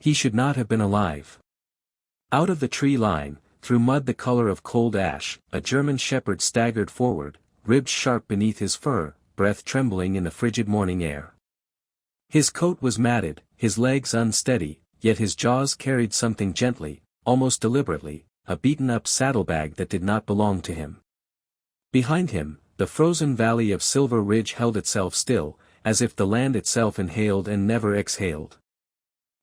He should not have been alive. Out of the tree line, through mud the color of cold ash, a German shepherd staggered forward, ribs sharp beneath his fur, breath trembling in the frigid morning air. His coat was matted, his legs unsteady, yet his jaws carried something gently, almost deliberately, a beaten-up saddlebag that did not belong to him. Behind him, the frozen valley of Silver Ridge held itself still, as if the land itself inhaled and never exhaled.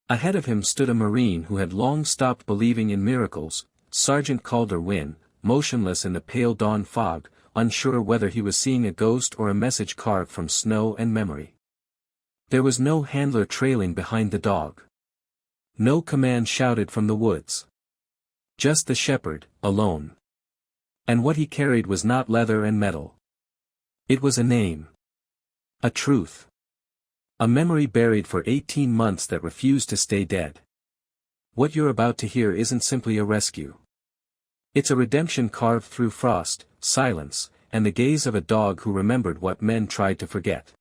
Ahead of him stood a Marine who had long stopped believing in miracles, Sergeant Calder Wyn, motionless in the pale dawn fog, unsure whether he was seeing a ghost or a message carved from snow and memory. There was no handler trailing behind the dog. No command shouted from the woods. Just the shepherd, alone. And what he carried was not leather and metal. It was a name. A truth. A memory buried for 18 months that refused to stay dead. What you're about to hear isn't simply a rescue. It's a redemption carved through frost, silence, and the gaze of a dog who remembered what men tried to forget.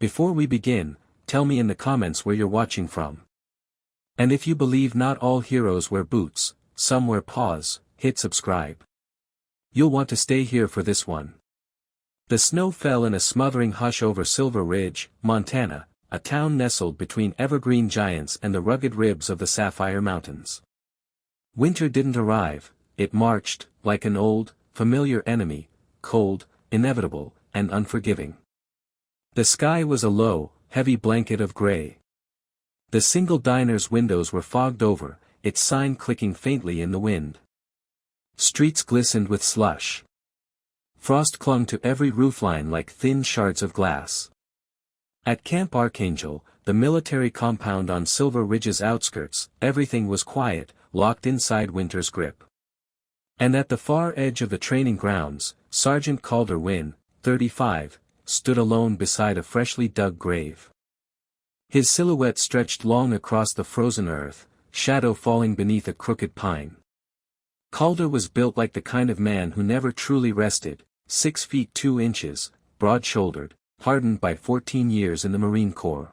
Before we begin, tell me in the comments where you're watching from. And if you believe not all heroes wear boots, some wear paws, hit subscribe. You'll want to stay here for this one. The snow fell in a smothering hush over Silver Ridge, Montana, a town nestled between evergreen giants and the rugged ribs of the Sapphire Mountains. Winter didn't arrive, it marched, like an old, familiar enemy, cold, inevitable, and unforgiving. The sky was a low, heavy blanket of gray. The single diner's windows were fogged over, its sign clicking faintly in the wind. Streets glistened with slush. Frost clung to every roofline like thin shards of glass. At Camp Archangel, the military compound on Silver Ridge's outskirts, everything was quiet, locked inside winter's grip. And at the far edge of the training grounds, Sergeant Calder Wyn, 35, stood alone beside a freshly dug grave. His silhouette stretched long across the frozen earth, shadow falling beneath a crooked pine. Calder was built like the kind of man who never truly rested, 6 feet 2 inches, broad-shouldered, hardened by 14 years in the Marine Corps.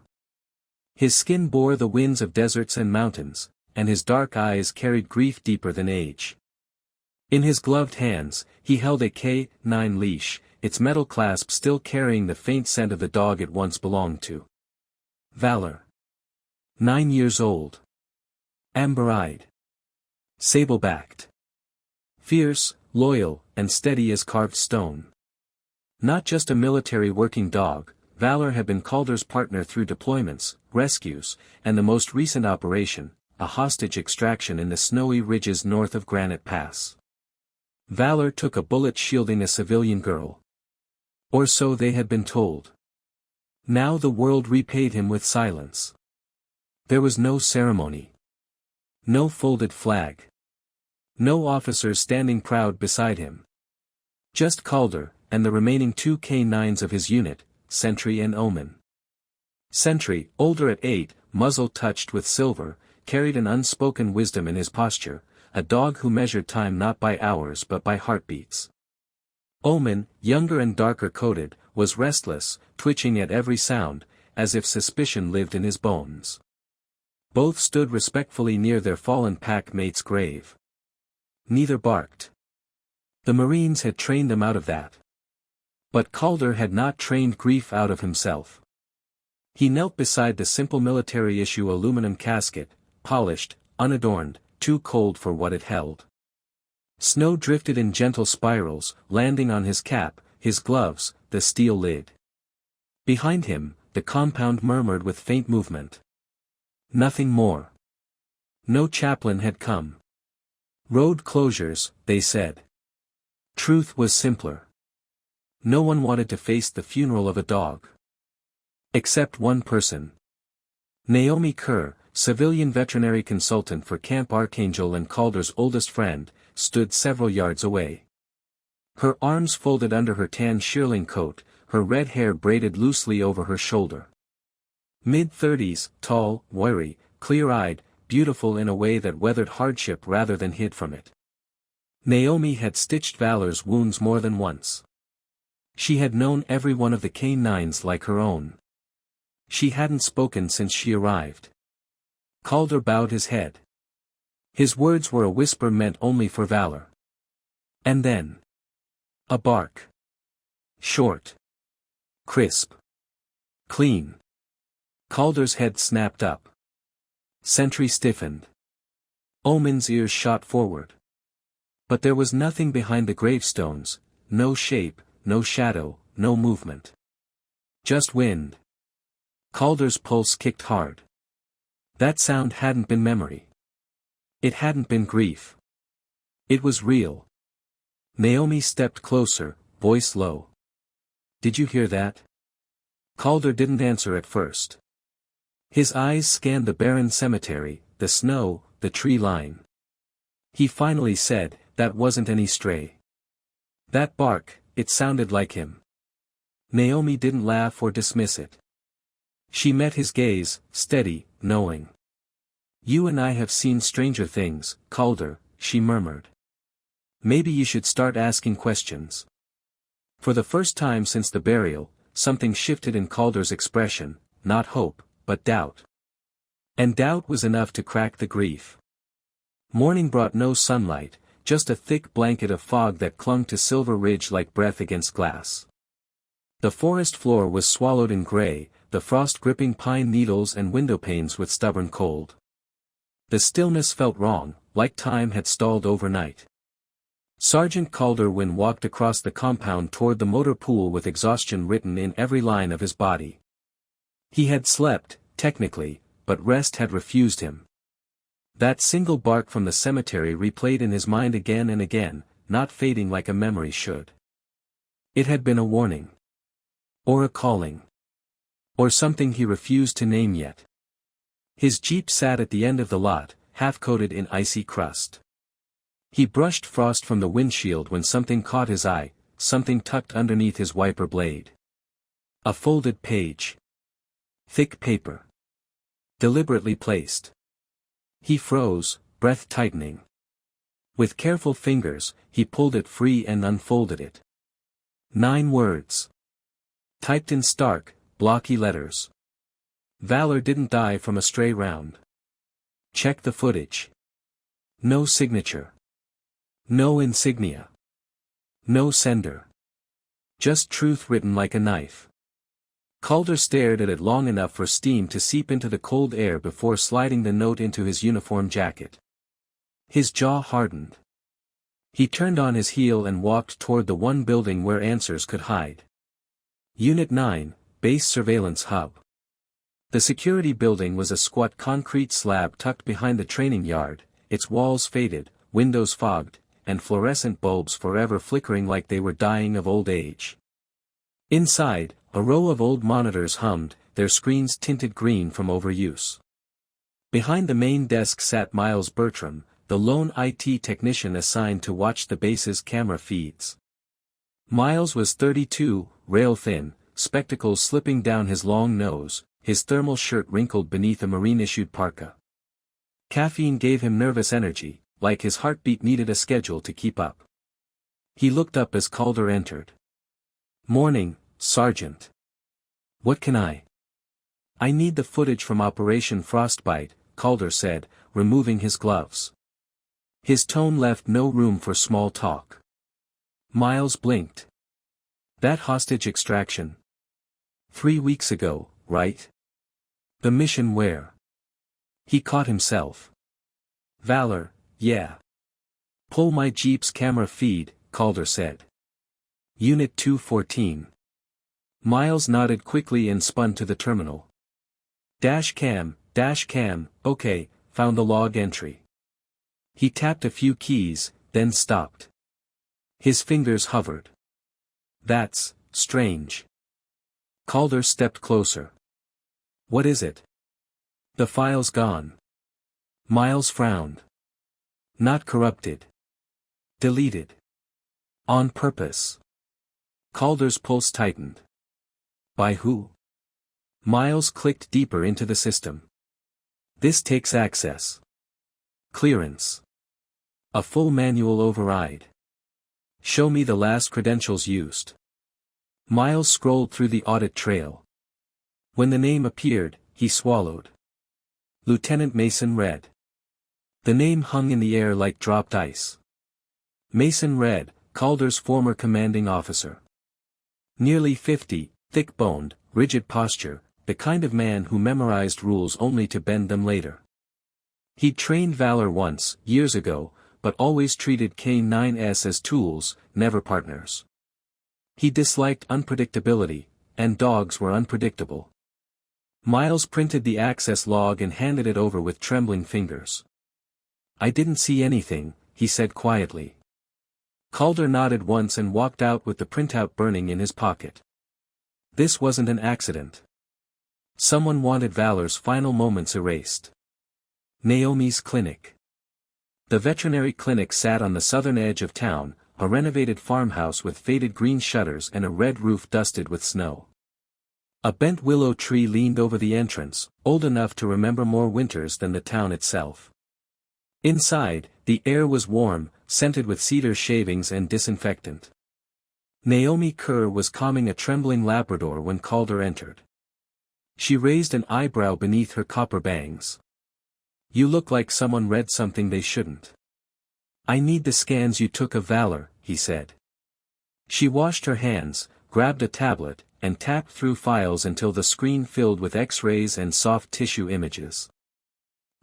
His skin bore the winds of deserts and mountains, and his dark eyes carried grief deeper than age. In his gloved hands, he held a K9 leash, its metal clasp still carrying the faint scent of the dog it once belonged to. Valor. 9 years old. Amber-eyed. Sable-backed. Fierce, loyal, and steady as carved stone. Not just a military working dog, Valor had been Calder's partner through deployments, rescues, and the most recent operation, a hostage extraction in the snowy ridges north of Granite Pass. Valor took a bullet shielding a civilian girl. Or so they had been told. Now the world repaid him with silence. There was no ceremony. No folded flag. No officers standing proud beside him. Just Calder, and the remaining 2 K9s of his unit, Sentry and Omen. Sentry, older at 8, muzzle touched with silver, carried an unspoken wisdom in his posture, a dog who measured time not by hours but by heartbeats. Omen, younger and darker coated, was restless, twitching at every sound, as if suspicion lived in his bones. Both stood respectfully near their fallen pack mate's grave. Neither barked. The Marines had trained them out of that. But Calder had not trained grief out of himself. He knelt beside the simple military-issue aluminum casket, polished, unadorned, too cold for what it held. Snow drifted in gentle spirals, landing on his cap, his gloves, the steel lid. Behind him, the compound murmured with faint movement. Nothing more. No chaplain had come. Road closures, they said. Truth was simpler. No one wanted to face the funeral of a dog. Except one person. Naomi Kerr, civilian veterinary consultant for Camp Archangel and Calder's oldest friend, stood several yards away. Her arms folded under her tan shearling coat, her red hair braided loosely over her shoulder. Mid-30s, tall, wiry, clear-eyed, beautiful in a way that weathered hardship rather than hid from it. Naomi had stitched Valor's wounds more than once. She had known every one of the K9's like her own. She hadn't spoken since she arrived. Calder bowed his head. His words were a whisper meant only for Valor. And then. A bark. Short. Crisp. Clean. Calder's head snapped up. Sentry stiffened. Omen's ears shot forward. But there was nothing behind the gravestones, no shape, no shadow, no movement. Just wind. Calder's pulse kicked hard. That sound hadn't been memory. It hadn't been grief. It was real. Naomi stepped closer, voice low. Did you hear that? Calder didn't answer at first. His eyes scanned the barren cemetery, the snow, the tree line. He finally said, that wasn't any stray. That bark, it sounded like him. Naomi didn't laugh or dismiss it. She met his gaze, steady, knowing. You and I have seen stranger things, Calder, she murmured. Maybe you should start asking questions. For the first time since the burial, something shifted in Calder's expression, not hope, but doubt. And doubt was enough to crack the grief. Morning brought no sunlight, just a thick blanket of fog that clung to Silver Ridge like breath against glass. The forest floor was swallowed in gray, the frost gripping pine needles and window panes with stubborn cold. The stillness felt wrong, like time had stalled overnight. Sergeant Calder Wyn walked across the compound toward the motor pool with exhaustion written in every line of his body. He had slept, technically, but rest had refused him. That single bark from the cemetery replayed in his mind again and again, not fading like a memory should. It had been a warning. Or a calling. Or something he refused to name yet. His jeep sat at the end of the lot, half-coated in icy crust. He brushed frost from the windshield when something caught his eye, something tucked underneath his wiper blade. A folded page. Thick paper. Deliberately placed. He froze, breath tightening. With careful fingers, he pulled it free and unfolded it. 9 words. Typed in stark, blocky letters. Valor didn't die from a stray round. Check the footage. No signature. No insignia. No sender. Just truth written like a knife. Calder stared at it long enough for steam to seep into the cold air before sliding the note into his uniform jacket. His jaw hardened. He turned on his heel and walked toward the one building where answers could hide. Unit 9, Base Surveillance Hub. The security building was a squat concrete slab tucked behind the training yard, its walls faded, windows fogged, and fluorescent bulbs forever flickering like they were dying of old age. Inside, a row of old monitors hummed, their screens tinted green from overuse. Behind the main desk sat Miles Bertram, the lone IT technician assigned to watch the base's camera feeds. Miles was 32, rail-thin, spectacles slipping down his long nose, his thermal shirt wrinkled beneath a marine-issued parka. Caffeine gave him nervous energy, like his heartbeat needed a schedule to keep up. He looked up as Calder entered. "Morning, Sergeant. What can I need the footage from Operation Frostbite," Calder said, removing his gloves. His tone left no room for small talk. Miles blinked. "That hostage extraction? 3 weeks ago, right? The mission where?" He caught himself. "Valor, yeah. Pull my Jeep's camera feed," Calder said. "Unit 214. Miles nodded quickly and spun to the terminal. Dash cam, okay, found the log entry." He tapped a few keys, then stopped. His fingers hovered. "That's strange." Calder stepped closer. "What is it?" "The file's gone." Miles frowned. "Not corrupted. Deleted. On purpose." Calder's pulse tightened. "By who?" Miles clicked deeper into the system. "This takes access. Clearance. A full manual override. Show me the last credentials used." Miles scrolled through the audit trail. When the name appeared, he swallowed. Lieutenant Mason read. The name hung in the air like dropped ice. Mason read, Calder's former commanding officer. Nearly 50, thick-boned, rigid posture, the kind of man who memorized rules only to bend them later. He'd trained Valor once, years ago, but always treated K9’s as tools, never partners. He disliked unpredictability, and dogs were unpredictable. Miles printed the access log and handed it over with trembling fingers. I didn't see anything, he said quietly. Calder nodded once and walked out with the printout burning in his pocket. This wasn't an accident. Someone wanted Valor's final moments erased. Naomi's clinic. The veterinary clinic sat on the southern edge of town, a renovated farmhouse with faded green shutters and a red roof dusted with snow. A bent willow tree leaned over the entrance, old enough to remember more winters than the town itself. Inside, the air was warm, scented with cedar shavings and disinfectant. Naomi Kerr was calming a trembling Labrador when Calder entered. She raised an eyebrow beneath her copper bangs. You look like someone read something they shouldn't. I need the scans you took of Valor, he said. She washed her hands, grabbed a tablet, and tapped through files until the screen filled with X-rays and soft tissue images.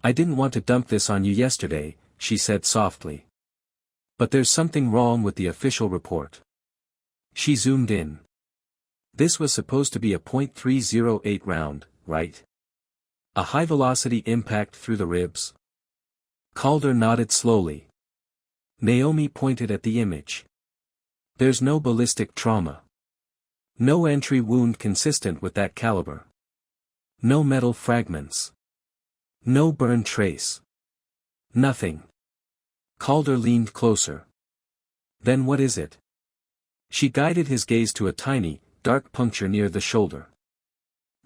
I didn't want to dump this on you yesterday, she said softly. But there's something wrong with the official report. She zoomed in. This was supposed to be a .308 round, right? A high-velocity impact through the ribs? Calder nodded slowly. Naomi pointed at the image. There's no ballistic trauma. No entry wound consistent with that caliber. No metal fragments. No burn trace. Nothing. Calder leaned closer. Then what is it? She guided his gaze to a tiny, dark puncture near the shoulder.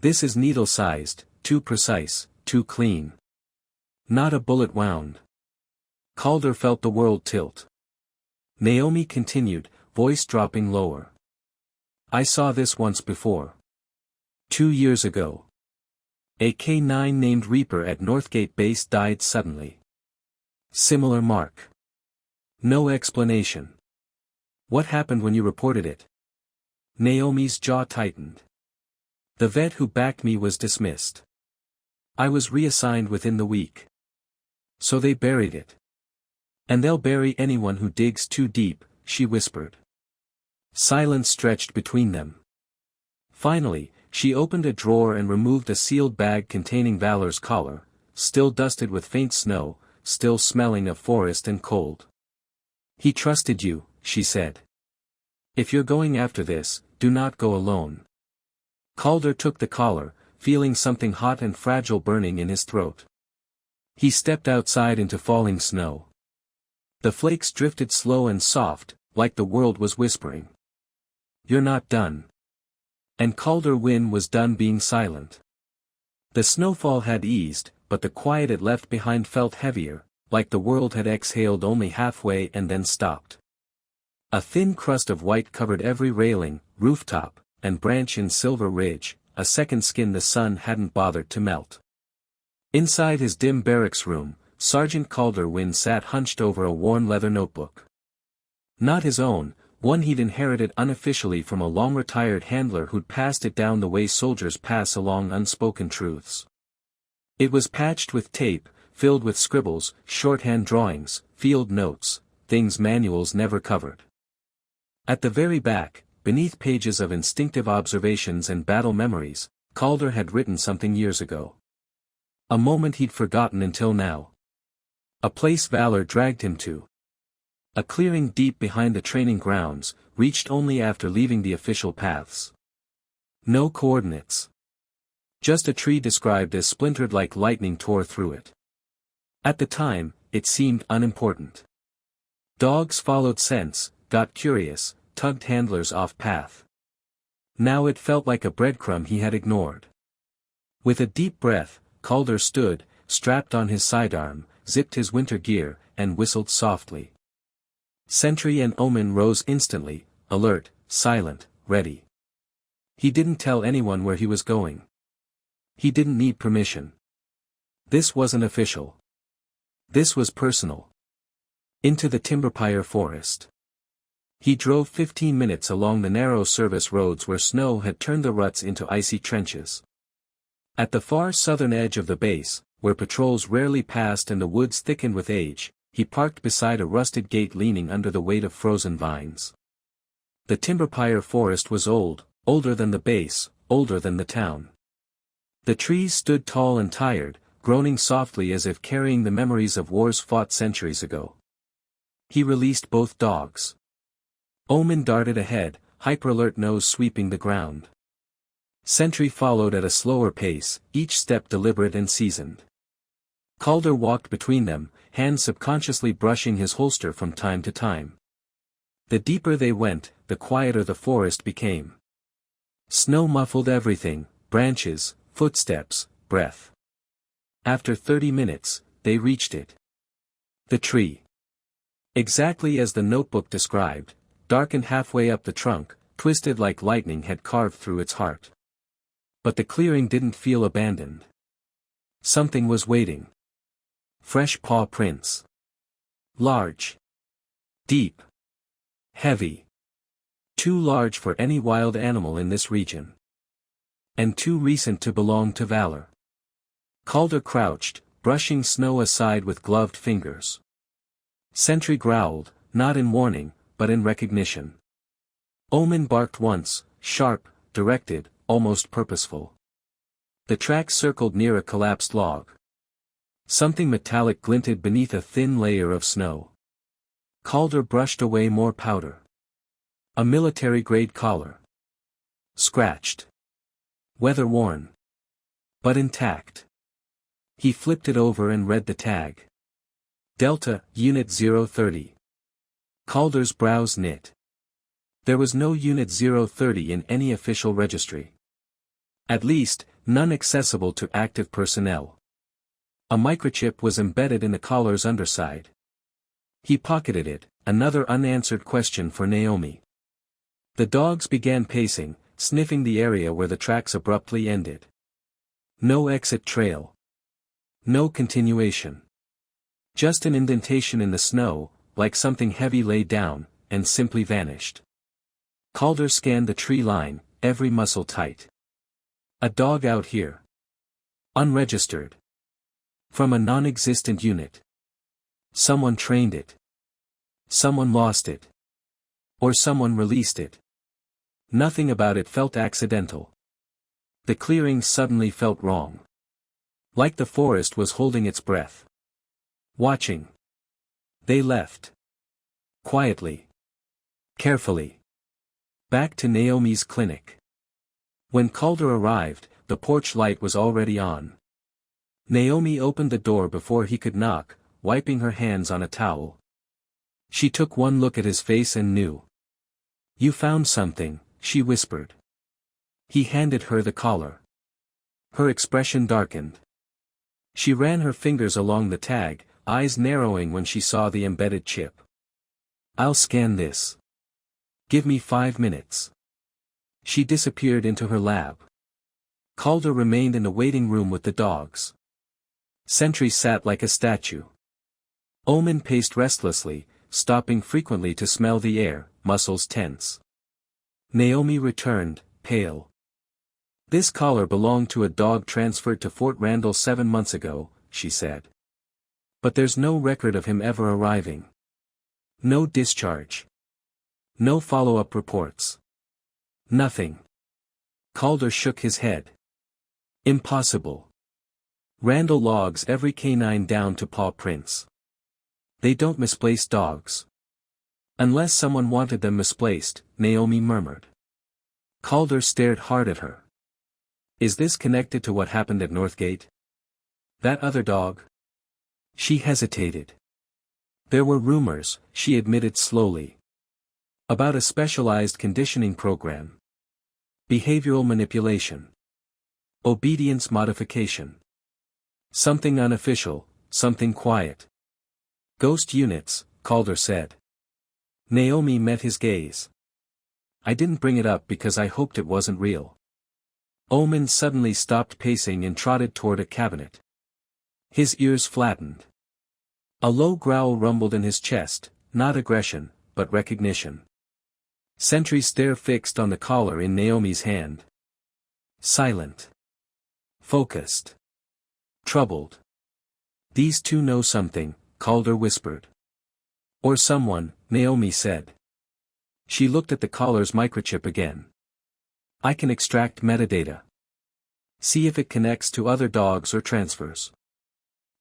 This is needle-sized, too precise, too clean. Not a bullet wound. Calder felt the world tilt. Naomi continued, voice dropping lower. I saw this once before. 2 years ago. A K9 named Reaper at Northgate Base died suddenly. Similar mark. No explanation. What happened when you reported it? Naomi's jaw tightened. The vet who backed me was dismissed. I was reassigned within the week. So they buried it. And they'll bury anyone who digs too deep, she whispered. Silence stretched between them. Finally, she opened a drawer and removed a sealed bag containing Valor's collar, still dusted with faint snow, still smelling of forest and cold. He trusted you, she said. If you're going after this, do not go alone. Calder took the collar, feeling something hot and fragile burning in his throat. He stepped outside into falling snow. The flakes drifted slow and soft, like the world was whispering. You're not done. And Calder Wyn was done being silent. The snowfall had eased, but the quiet it left behind felt heavier, like the world had exhaled only halfway and then stopped. A thin crust of white covered every railing, rooftop, and branch in Silver Ridge, a second skin the sun hadn't bothered to melt. Inside his dim barracks room, Sergeant Calder Wyn sat hunched over a worn leather notebook. Not his own, one he'd inherited unofficially from a long-retired handler who'd passed it down the way soldiers pass along unspoken truths. It was patched with tape, filled with scribbles, shorthand drawings, field notes, things manuals never covered. At the very back, beneath pages of instinctive observations and battle memories, Calder had written something years ago. A moment he'd forgotten until now. A place Valor dragged him to. A clearing deep behind the training grounds, reached only after leaving the official paths. No coordinates. Just a tree described as splintered like lightning tore through it. At the time, it seemed unimportant. Dogs followed scents, got curious, tugged handlers off path. Now it felt like a breadcrumb he had ignored. With a deep breath, Calder stood, strapped on his sidearm, zipped his winter gear, and whistled softly. Sentry and Omen rose instantly, alert, silent, ready. He didn't tell anyone where he was going. He didn't need permission. This wasn't official. This was personal. Into the timberpire forest. He drove 15 minutes along the narrow service roads where snow had turned the ruts into icy trenches. At the far southern edge of the base, where patrols rarely passed and the woods thickened with age, he parked beside a rusted gate leaning under the weight of frozen vines. The timberpire forest was old, older than the base, older than the town. The trees stood tall and tired, groaning softly as if carrying the memories of wars fought centuries ago. He released both dogs. Omen darted ahead, hyper-alert nose sweeping the ground. Sentry followed at a slower pace, each step deliberate and seasoned. Calder walked between them, hands subconsciously brushing his holster from time to time. The deeper they went, the quieter the forest became. Snow muffled everything, branches, footsteps, breath. After 30 minutes, they reached it. The tree. Exactly as the notebook described, darkened halfway up the trunk, twisted like lightning had carved through its heart. But the clearing didn't feel abandoned. Something was waiting. Fresh paw prints. Large. Deep. Heavy. Too large for any wild animal in this region. And too recent to belong to Valor. Calder crouched, brushing snow aside with gloved fingers. Sentry growled, not in warning, but in recognition. Omen barked once, sharp, directed, almost purposeful. The track circled near a collapsed log. Something metallic glinted beneath a thin layer of snow. Calder brushed away more powder. A military-grade collar. Scratched. Weather-worn. But intact. He flipped it over and read the tag. Delta, Unit 030. Calder's brows knit. There was no Unit 030 in any official registry. At least, none accessible to active personnel. A microchip was embedded in the collar's underside. He pocketed it, another unanswered question for Naomi. The dogs began pacing, sniffing the area where the tracks abruptly ended. No exit trail. No continuation. Just an indentation in the snow, like something heavy laid down, and simply vanished. Calder scanned the tree line, every muscle tight. A dog out here. Unregistered. From a non-existent unit. Someone trained it. Someone lost it. Or someone released it. Nothing about it felt accidental. The clearing suddenly felt wrong. Like the forest was holding its breath. Watching. They left. Quietly. Carefully. Back to Naomi's clinic. When Calder arrived, the porch light was already on. Naomi opened the door before he could knock, wiping her hands on a towel. She took one look at his face and knew. "You found something," she whispered. He handed her the collar. Her expression darkened. She ran her fingers along the tag, eyes narrowing when she saw the embedded chip. "I'll scan this. Give me 5 minutes." She disappeared into her lab. Calder remained in the waiting room with the dogs. Sentry sat like a statue. Omen paced restlessly, stopping frequently to smell the air, muscles tense. Naomi returned, pale. "This collar belonged to a dog transferred to Fort Randall 7 months ago," she said. "But there's no record of him ever arriving. No discharge. No follow-up reports. Nothing." Calder shook his head. "Impossible. Randall logs every K9 down to paw prints. They don't misplace dogs. Unless someone wanted them misplaced," Naomi murmured. Calder stared hard at her. "Is this connected to what happened at Northgate? That other dog?" She hesitated. "There were rumors," she admitted slowly. "About a specialized conditioning program. Behavioral manipulation. Obedience modification. Something unofficial, something quiet." "Ghost units," Calder said. Naomi met his gaze. "I didn't bring it up because I hoped it wasn't real." Omen suddenly stopped pacing and trotted toward a cabinet. His ears flattened. A low growl rumbled in his chest, not aggression, but recognition. Sentry's stare fixed on the collar in Naomi's hand. Silent. Focused. Troubled. These two know something, Calder whispered. Or someone, Naomi said. She looked at the collar's microchip again. I can extract metadata. See if it connects to other dogs or transfers.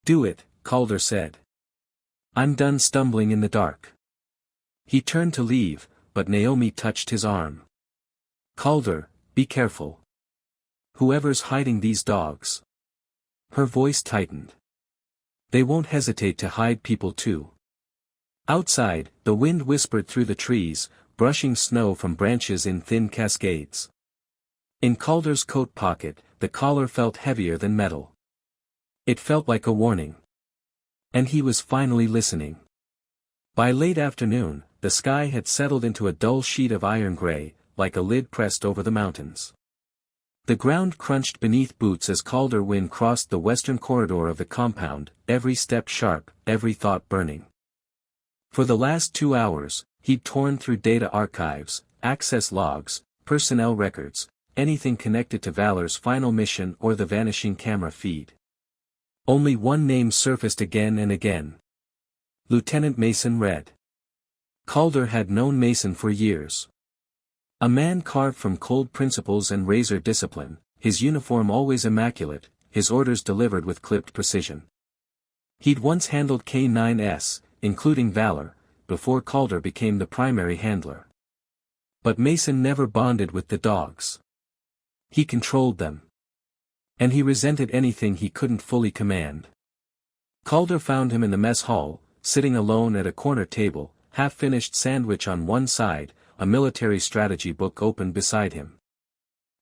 Do it, Calder said. I'm done stumbling in the dark. He turned to leave, but Naomi touched his arm. Calder, be careful. Whoever's hiding these dogs. Her voice tightened. They won't hesitate to hide people too. Outside, the wind whispered through the trees, brushing snow from branches in thin cascades. In Calder's coat pocket, the collar felt heavier than metal. It felt like a warning. And he was finally listening. By late afternoon, the sky had settled into a dull sheet of iron gray, like a lid pressed over the mountains. The ground crunched beneath boots as Calder Wyn crossed the western corridor of the compound, every step sharp, every thought burning. For the last 2 hours, he'd torn through data archives, access logs, personnel records, anything connected to Valor's final mission or the vanishing camera feed. Only one name surfaced again and again. Lieutenant Mason Red. Calder had known Mason for years. A man carved from cold principles and razor discipline, his uniform always immaculate, his orders delivered with clipped precision. He'd once handled K9’s, including Valor, before Calder became the primary handler. But Mason never bonded with the dogs. He controlled them. And he resented anything he couldn't fully command. Calder found him in the mess hall, sitting alone at a corner table, half-finished sandwich on one side, a military strategy book open beside him.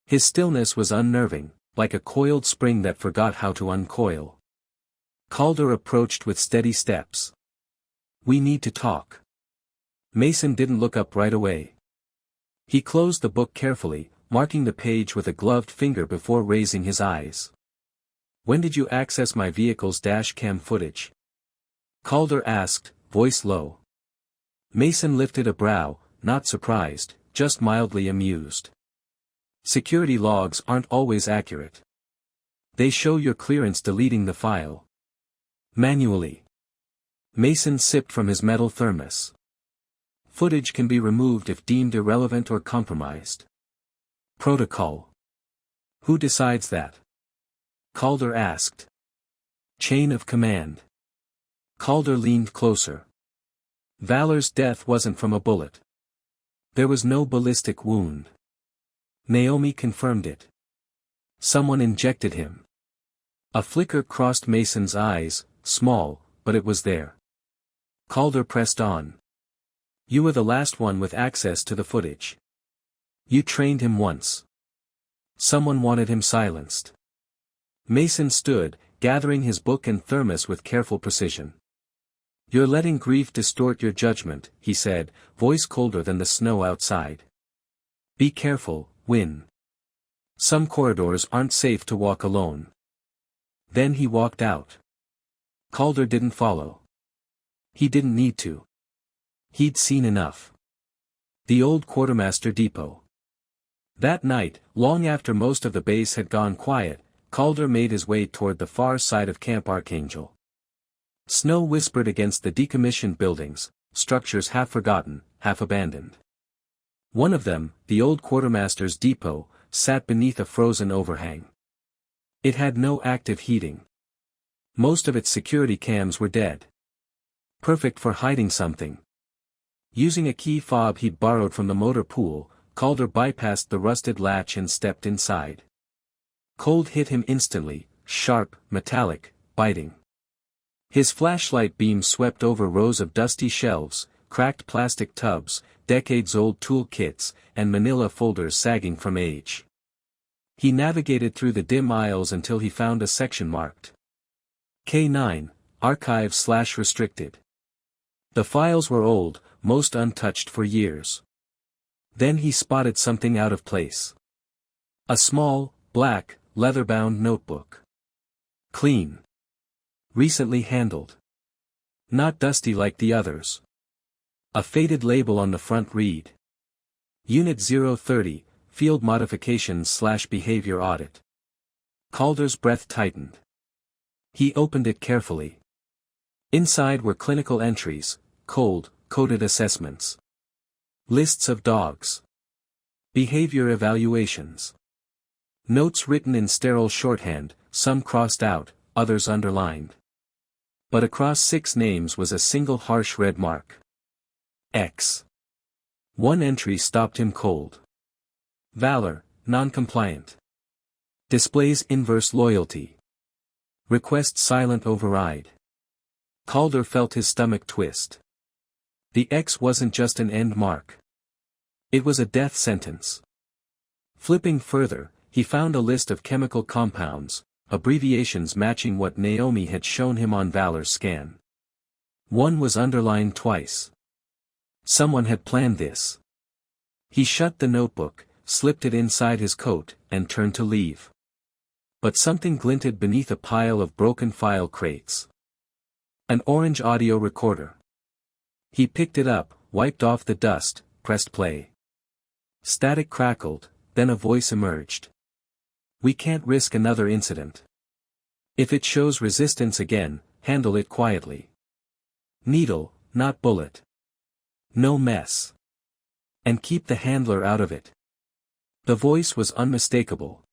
His stillness was unnerving, like a coiled spring that forgot how to uncoil. Calder approached with steady steps. We need to talk. Mason didn't look up right away. He closed the book carefully, marking the page with a gloved finger before raising his eyes. When did you access my vehicle's dash cam footage? Calder asked, voice low. Mason lifted a brow, not surprised, just mildly amused. Security logs aren't always accurate. They show your clearance deleting the file. Manually. Mason sipped from his metal thermos. Footage can be removed if deemed irrelevant or compromised. Protocol. Who decides that? Calder asked. Chain of command. Calder leaned closer. Valor's death wasn't from a bullet. There was no ballistic wound. Naomi confirmed it. Someone injected him. A flicker crossed Mason's eyes, small, but it was there. Calder pressed on. You were the last one with access to the footage. You trained him once. Someone wanted him silenced. Mason stood, gathering his book and thermos with careful precision. You're letting grief distort your judgment, he said, voice colder than the snow outside. Be careful, Wyn. Some corridors aren't safe to walk alone. Then he walked out. Calder didn't follow. He didn't need to. He'd seen enough. The old quartermaster depot. That night, long after most of the base had gone quiet, Calder made his way toward the far side of Camp Archangel. Snow whispered against the decommissioned buildings, structures half forgotten, half abandoned. One of them, the old quartermaster's depot, sat beneath a frozen overhang. It had no active heating. Most of its security cams were dead. Perfect for hiding something. Using a key fob he'd borrowed from the motor pool, Calder bypassed the rusted latch and stepped inside. Cold hit him instantly, sharp, metallic, biting. His flashlight beam swept over rows of dusty shelves, cracked plastic tubs, decades-old tool kits, and manila folders sagging from age. He navigated through the dim aisles until he found a section marked K9, Archive/Restricted. The files were old, most untouched for years. Then he spotted something out of place. A small, black, leather-bound notebook. Clean. Recently handled. Not dusty like the others. A faded label on the front read. Unit 030, Field Modifications/Behavior Audit. Calder's breath tightened. He opened it carefully. Inside were clinical entries, cold, coded assessments. Lists of dogs. Behavior evaluations. Notes written in sterile shorthand, some crossed out, others underlined. But across 6 names was a single harsh red mark. X. One entry stopped him cold. Valor, non-compliant. Displays inverse loyalty. Request silent override. Calder felt his stomach twist. The X wasn't just an end mark. It was a death sentence. Flipping further, he found a list of chemical compounds, abbreviations matching what Naomi had shown him on Valor's scan. One was underlined twice. Someone had planned this. He shut the notebook, slipped it inside his coat, and turned to leave. But something glinted beneath a pile of broken file crates. An orange audio recorder. He picked it up, wiped off the dust, pressed play. Static crackled, then a voice emerged. "We can't risk another incident. If it shows resistance again, handle it quietly. Needle, not bullet. No mess. And keep the handler out of it." The voice was unmistakable.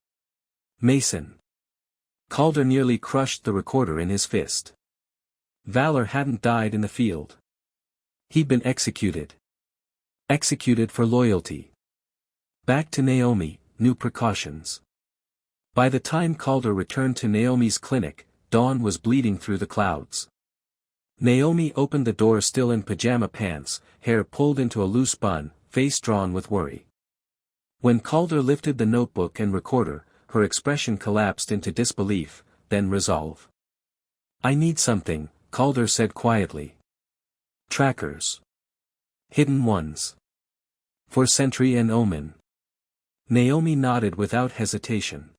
Mason. Calder nearly crushed the recorder in his fist. Valor hadn't died in the field. He'd been executed. Executed for loyalty. Back to Naomi, new precautions. By the time Calder returned to Naomi's clinic, dawn was bleeding through the clouds. Naomi opened the door still in pajama pants, hair pulled into a loose bun, face drawn with worry. When Calder lifted the notebook and recorder, her expression collapsed into disbelief, then resolve. "I need something," Calder said quietly. "Trackers. Hidden ones. For Sentry and Omen." Naomi nodded without hesitation.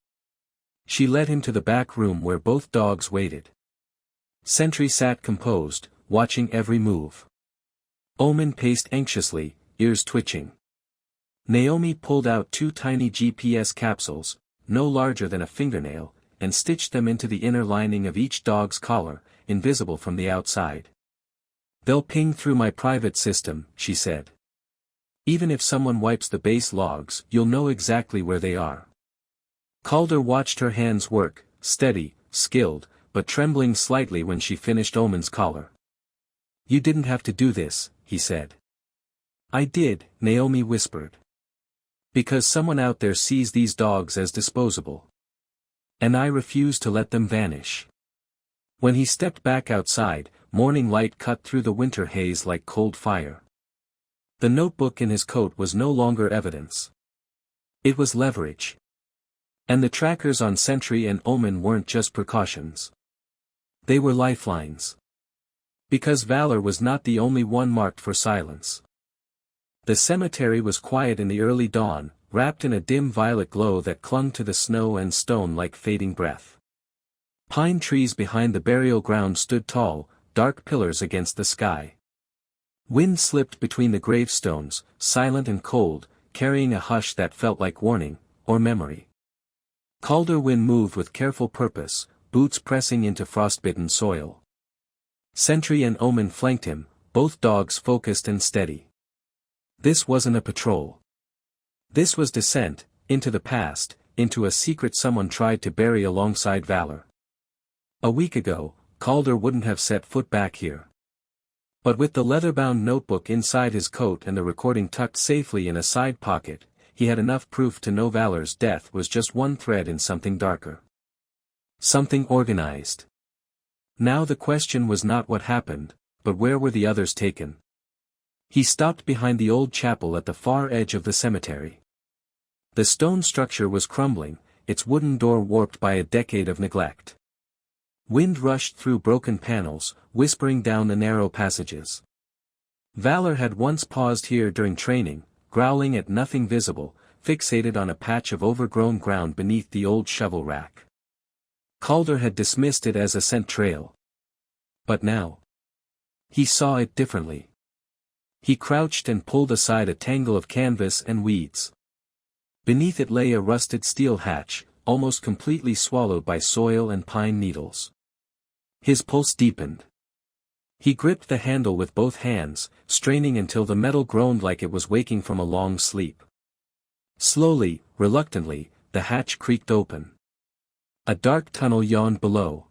She led him to the back room where both dogs waited. Sentry sat composed, watching every move. Omen paced anxiously, ears twitching. Naomi pulled out 2 tiny GPS capsules, no larger than a fingernail, and stitched them into the inner lining of each dog's collar, invisible from the outside. "They'll ping through my private system," she said. "Even if someone wipes the base logs, you'll know exactly where they are." Calder watched her hands work, steady, skilled, but trembling slightly when she finished Omen's collar. "You didn't have to do this," he said. "I did," Naomi whispered. "Because someone out there sees these dogs as disposable. And I refuse to let them vanish." When he stepped back outside, morning light cut through the winter haze like cold fire. The notebook in his coat was no longer evidence. It was leverage. And the trackers on Sentry and Omen weren't just precautions. They were lifelines. Because Valor was not the only one marked for silence. The cemetery was quiet in the early dawn, wrapped in a dim violet glow that clung to the snow and stone like fading breath. Pine trees behind the burial ground stood tall, dark pillars against the sky. Wind slipped between the gravestones, silent and cold, carrying a hush that felt like warning, or memory. Calder Wyn moved with careful purpose, boots pressing into frostbitten soil. Sentry and Omen flanked him, both dogs focused and steady. This wasn't a patrol. This was descent, into the past, into a secret someone tried to bury alongside Valor. A week ago, Calder wouldn't have set foot back here. But with the leather-bound notebook inside his coat and the recording tucked safely in a side pocket, he had enough proof to know Valor's death was just one thread in something darker. Something organized. Now the question was not what happened, but where were the others taken? He stopped behind the old chapel at the far edge of the cemetery. The stone structure was crumbling, its wooden door warped by a decade of neglect. Wind rushed through broken panels, whispering down the narrow passages. Valor had once paused here during training, growling at nothing visible, fixated on a patch of overgrown ground beneath the old shovel rack. Calder had dismissed it as a scent trail. But now, he saw it differently. He crouched and pulled aside a tangle of canvas and weeds. Beneath it lay a rusted steel hatch, almost completely swallowed by soil and pine needles. His pulse deepened. He gripped the handle with both hands, straining until the metal groaned like it was waking from a long sleep. Slowly, reluctantly, the hatch creaked open. A dark tunnel yawned below.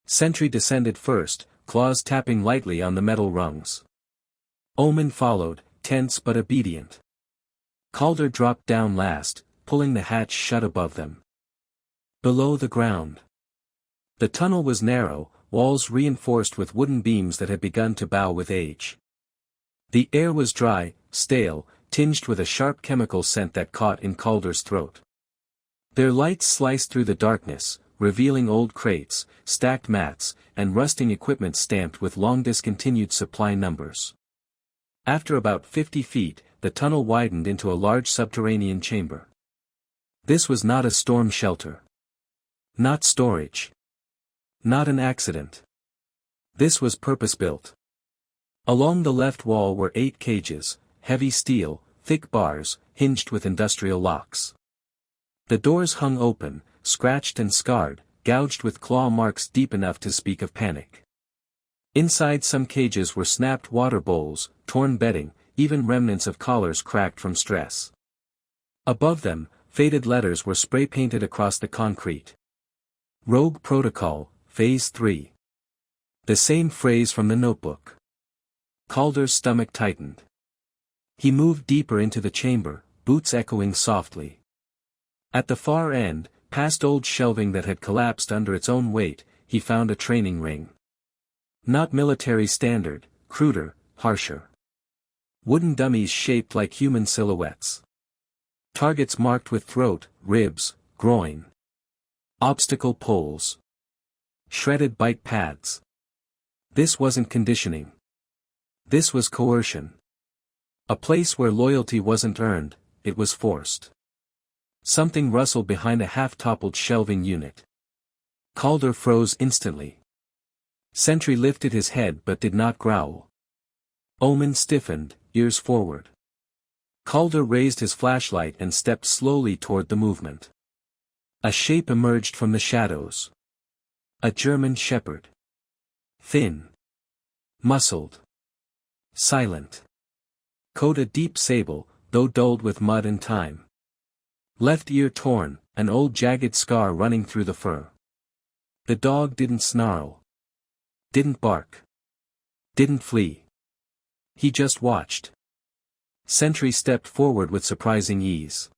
Sentry descended first, claws tapping lightly on the metal rungs. Omen followed, tense but obedient. Calder dropped down last, pulling the hatch shut above them. Below the ground. The tunnel was narrow, walls reinforced with wooden beams that had begun to bow with age. The air was dry, stale, tinged with a sharp chemical scent that caught in Calder's throat. Their lights sliced through the darkness, revealing old crates, stacked mats, and rusting equipment stamped with long discontinued supply numbers. After about 50 feet, the tunnel widened into a large subterranean chamber. This was not a storm shelter. Not storage. Not an accident. This was purpose-built. Along the left wall were 8 cages, heavy steel, thick bars, hinged with industrial locks. The doors hung open, scratched and scarred, gouged with claw marks deep enough to speak of panic. Inside some cages were snapped water bowls, torn bedding, even remnants of collars cracked from stress. Above them, faded letters were spray-painted across the concrete. Rogue Protocol, Phase 3. The same phrase from the notebook. Calder's stomach tightened. He moved deeper into the chamber, boots echoing softly. At the far end, past old shelving that had collapsed under its own weight, he found a training ring. Not military standard, cruder, harsher. Wooden dummies shaped like human silhouettes. Targets marked with throat, ribs, groin. Obstacle poles. Shredded bike pads. This wasn't conditioning. This was coercion. A place where loyalty wasn't earned, it was forced. Something rustled behind a half-toppled shelving unit. Calder froze instantly. Sentry lifted his head but did not growl. Omen stiffened, ears forward. Calder raised his flashlight and stepped slowly toward the movement. A shape emerged from the shadows. A German shepherd. Thin. Muscled. Silent. Coat a deep sable, though dulled with mud and time. Left ear torn, an old jagged scar running through the fur. The dog didn't snarl. Didn't bark. Didn't flee. He just watched. Sentry stepped forward with surprising ease.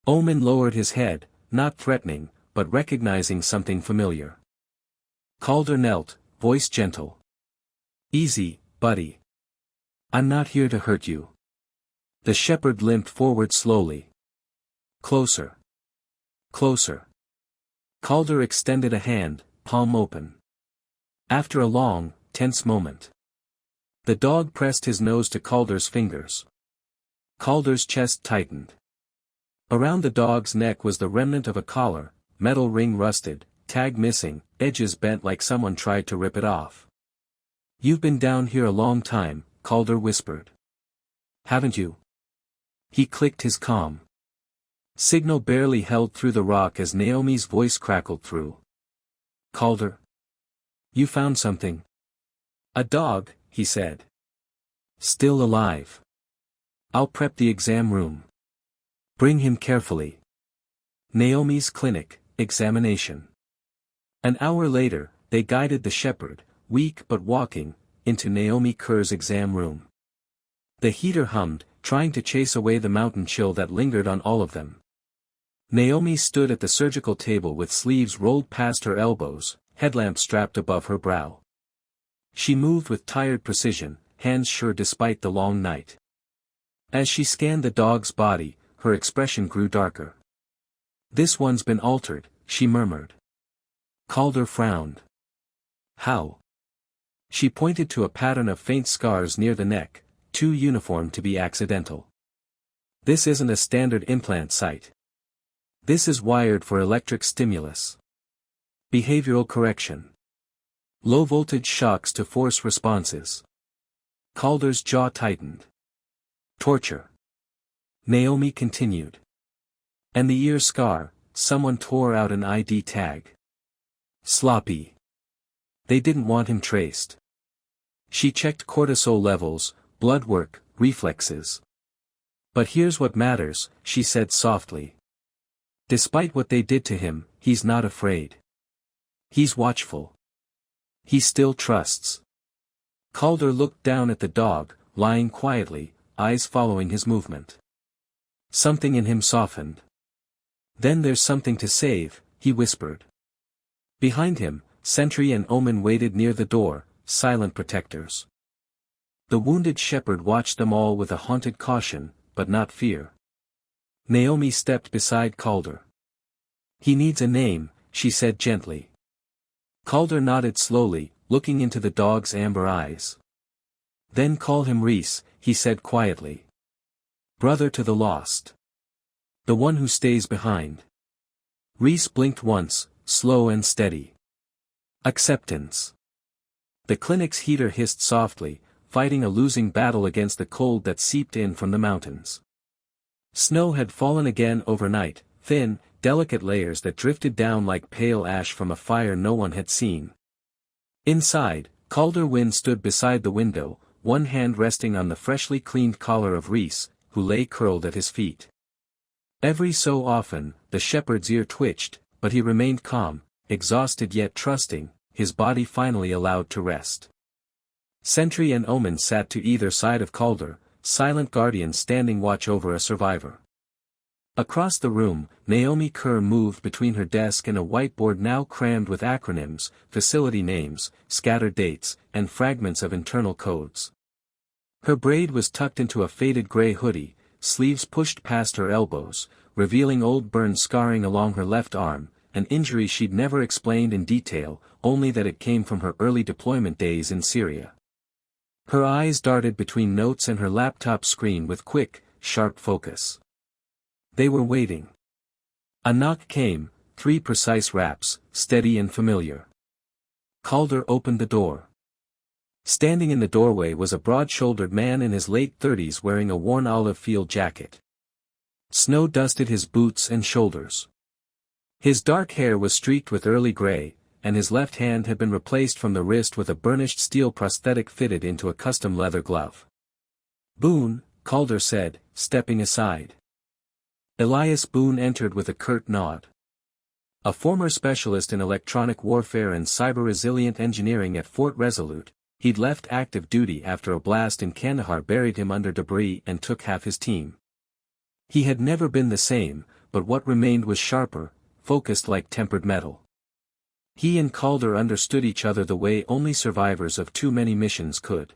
Omen lowered his head, not threatening, but recognizing something familiar. Calder knelt, voice gentle. Easy, buddy. I'm not here to hurt you. The shepherd limped forward slowly. Closer. Closer. Calder extended a hand, palm open. After a long, tense moment. The dog pressed his nose to Calder's fingers. Calder's chest tightened. Around the dog's neck was the remnant of a collar, metal ring rusted, tag missing, edges bent like someone tried to rip it off. You've been down here a long time, Calder whispered. Haven't you? He clicked his comm. Signal barely held through the rock as Naomi's voice crackled through. Calder? You found something. A dog, he said. Still alive. I'll prep the exam room. Bring him carefully. Naomi's clinic, examination. An hour later, they guided the shepherd, weak but walking, into Naomi Kerr's exam room. The heater hummed, trying to chase away the mountain chill that lingered on all of them. Naomi stood at the surgical table with sleeves rolled past her elbows, headlamp strapped above her brow. She moved with tired precision, hands sure despite the long night. As she scanned the dog's body, her expression grew darker. This one's been altered, she murmured. Calder frowned. How? She pointed to a pattern of faint scars near the neck, too uniform to be accidental. This isn't a standard implant site. This is wired for electric stimulus. Behavioral correction. Low-voltage shocks to force responses. Calder's jaw tightened. Torture. Naomi continued. And the ear scar, someone tore out an ID tag. Sloppy. They didn't want him traced. She checked cortisol levels, blood work, reflexes. But here's what matters, she said softly. Despite what they did to him, he's not afraid. He's watchful. He still trusts. Calder looked down at the dog, lying quietly, eyes following his movement. Something in him softened. Then there's something to save, he whispered. Behind him, Sentry and Omen waited near the door, silent protectors. The wounded shepherd watched them all with a haunted caution, but not fear. Naomi stepped beside Calder. He needs a name, she said gently. Calder nodded slowly, looking into the dog's amber eyes. Then call him Reese, he said quietly. Brother to the lost. The one who stays behind. Reese blinked once, slow and steady. Acceptance. The clinic's heater hissed softly, fighting a losing battle against the cold that seeped in from the mountains. Snow had fallen again overnight, thin, delicate layers that drifted down like pale ash from a fire no one had seen. Inside, Calder Wyn stood beside the window, one hand resting on the freshly cleaned collar of Reese, who lay curled at his feet. Every so often, the shepherd's ear twitched, but he remained calm, exhausted yet trusting, his body finally allowed to rest. Sentry and Omen sat to either side of Calder, silent guardians standing watch over a survivor. Across the room, Naomi Kerr moved between her desk and a whiteboard now crammed with acronyms, facility names, scattered dates, and fragments of internal codes. Her braid was tucked into a faded gray hoodie, sleeves pushed past her elbows, revealing old burn scarring along her left arm, an injury she'd never explained in detail, only that it came from her early deployment days in Syria. Her eyes darted between notes and her laptop screen with quick, sharp focus. They were waiting. A knock came, 3 precise raps, steady and familiar. Calder opened the door. Standing in the doorway was a broad-shouldered man in his late 30s wearing a worn olive field jacket. Snow dusted his boots and shoulders. His dark hair was streaked with early gray, and his left hand had been replaced from the wrist with a burnished steel prosthetic fitted into a custom leather glove. Boone, Calder said, stepping aside. Elias Boone entered with a curt nod. A former specialist in electronic warfare and cyber-resilient engineering at Fort Resolute, he'd left active duty after a blast in Kandahar buried him under debris and took half his team. He had never been the same, but what remained was sharper, focused like tempered metal. He and Calder understood each other the way only survivors of too many missions could.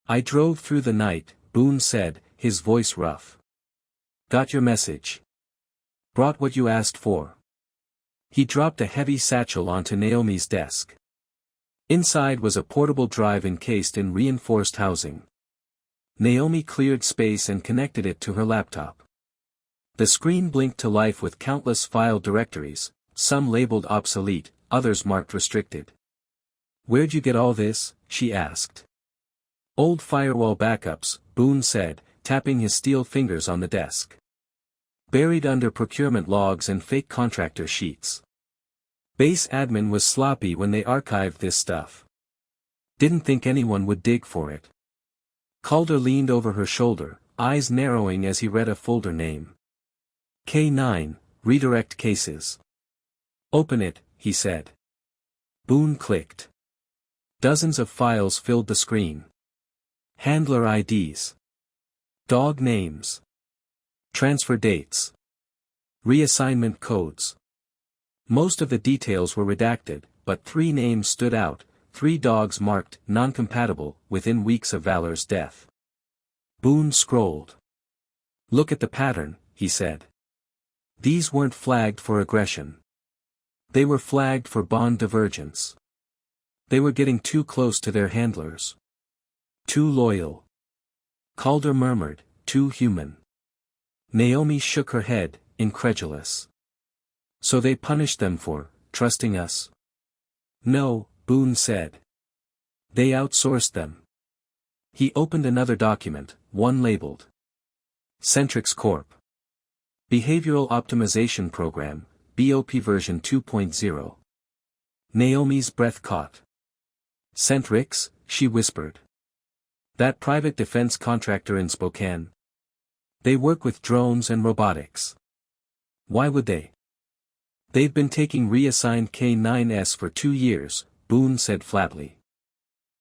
I drove through the night, Boone said, his voice rough. Got your message. Brought what you asked for. He dropped a heavy satchel onto Naomi's desk. Inside was a portable drive encased in reinforced housing. Naomi cleared space and connected it to her laptop. The screen blinked to life with countless file directories, some labeled obsolete, others marked restricted. Where'd you get all this? She asked. Old firewall backups, Boone said, tapping his steel fingers on the desk. Buried under procurement logs and fake contractor sheets. Base admin was sloppy when they archived this stuff. Didn't think anyone would dig for it. Calder leaned over her shoulder, eyes narrowing as he read a folder name. K9, redirect cases. Open it, he said. Boone clicked. Dozens of files filled the screen. Handler IDs. Dog names. Transfer dates. Reassignment codes. Most of the details were redacted, but 3 names stood out, 3 dogs marked non-compatible within weeks of Valor's death. Boone scrolled. Look at the pattern, he said. These weren't flagged for aggression. They were flagged for bond divergence. They were getting too close to their handlers. Too loyal. Calder murmured, too human. Naomi shook her head, incredulous. So they punished them for trusting us? No, Boone said. They outsourced them. He opened another document, one labeled Centrix Corp. Behavioral Optimization Program, BOP version 2.0. Naomi's breath caught. Centrix, she whispered. That private defense contractor in Spokane. They work with drones and robotics. Why would they? They've been taking reassigned K9’s for 2 years, Boone said flatly.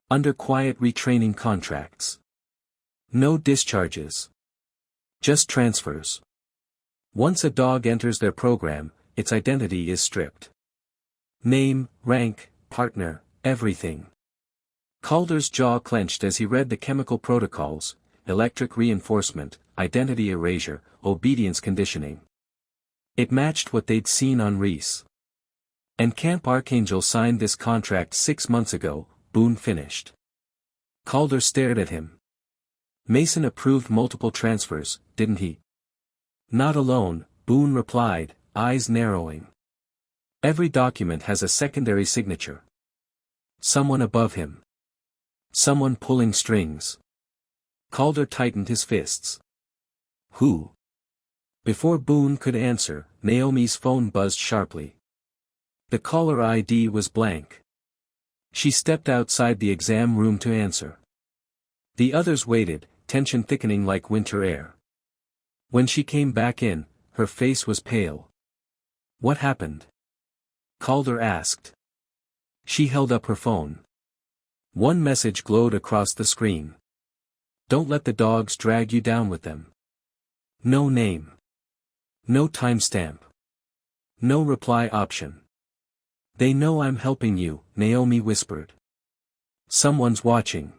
Under quiet retraining contracts. No discharges. Just transfers. Once a dog enters their program, its identity is stripped. Name, rank, partner, everything. Calder's jaw clenched as he read the chemical protocols: electric reinforcement, identity erasure, obedience conditioning. It matched what they'd seen on Reese. And Camp Archangel signed this contract 6 months ago, Boone finished. Calder stared at him. Mason approved multiple transfers, didn't he? Not alone, Boone replied, eyes narrowing. Every document has a secondary signature. Someone above him. Someone pulling strings. Calder tightened his fists. Who? Before Boone could answer, Naomi's phone buzzed sharply. The caller ID was blank. She stepped outside the exam room to answer. The others waited, tension thickening like winter air. When she came back in, her face was pale. What happened? Calder asked. She held up her phone. One message glowed across the screen. Don't let the dogs drag you down with them. No name. No timestamp. No reply option. They know I'm helping you, Naomi whispered. Someone's watching.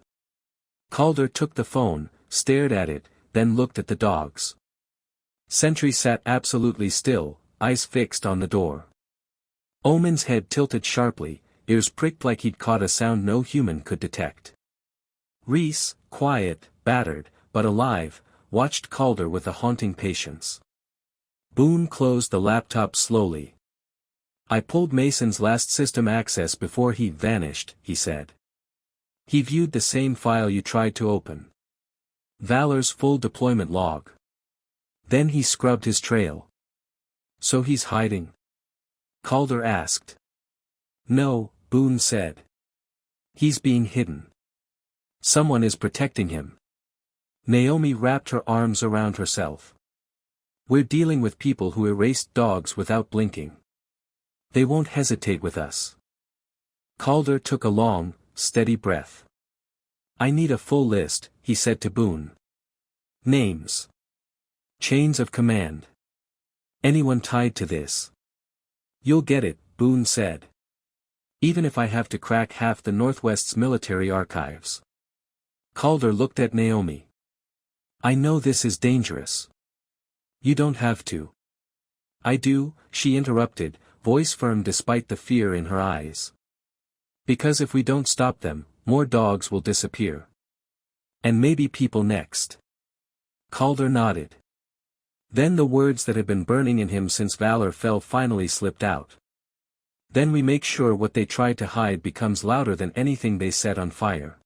Calder took the phone, stared at it, then looked at the dogs. Sentry sat absolutely still, eyes fixed on the door. Omen's head tilted sharply, ears pricked like he'd caught a sound no human could detect. Reese, quiet, battered, but alive, watched Calder with a haunting patience. Boone closed the laptop slowly. I pulled Mason's last system access before he vanished, he said. He viewed the same file you tried to open. Valor's full deployment log. Then he scrubbed his trail. So he's hiding? Calder asked. No, Boone said. He's being hidden. Someone is protecting him. Naomi wrapped her arms around herself. We're dealing with people who erased dogs without blinking. They won't hesitate with us. Calder took a long, steady breath. I need a full list, he said to Boone. Names. Chains of command. Anyone tied to this. You'll get it, Boone said. Even if I have to crack half the Northwest's military archives. Calder looked at Naomi. I know this is dangerous. You don't have to. I do, she interrupted, voice firm despite the fear in her eyes. Because if we don't stop them, more dogs will disappear. And maybe people next. Calder nodded. Then the words that had been burning in him since Valor fell finally slipped out. Then we make sure what they tried to hide becomes louder than anything they set on fire.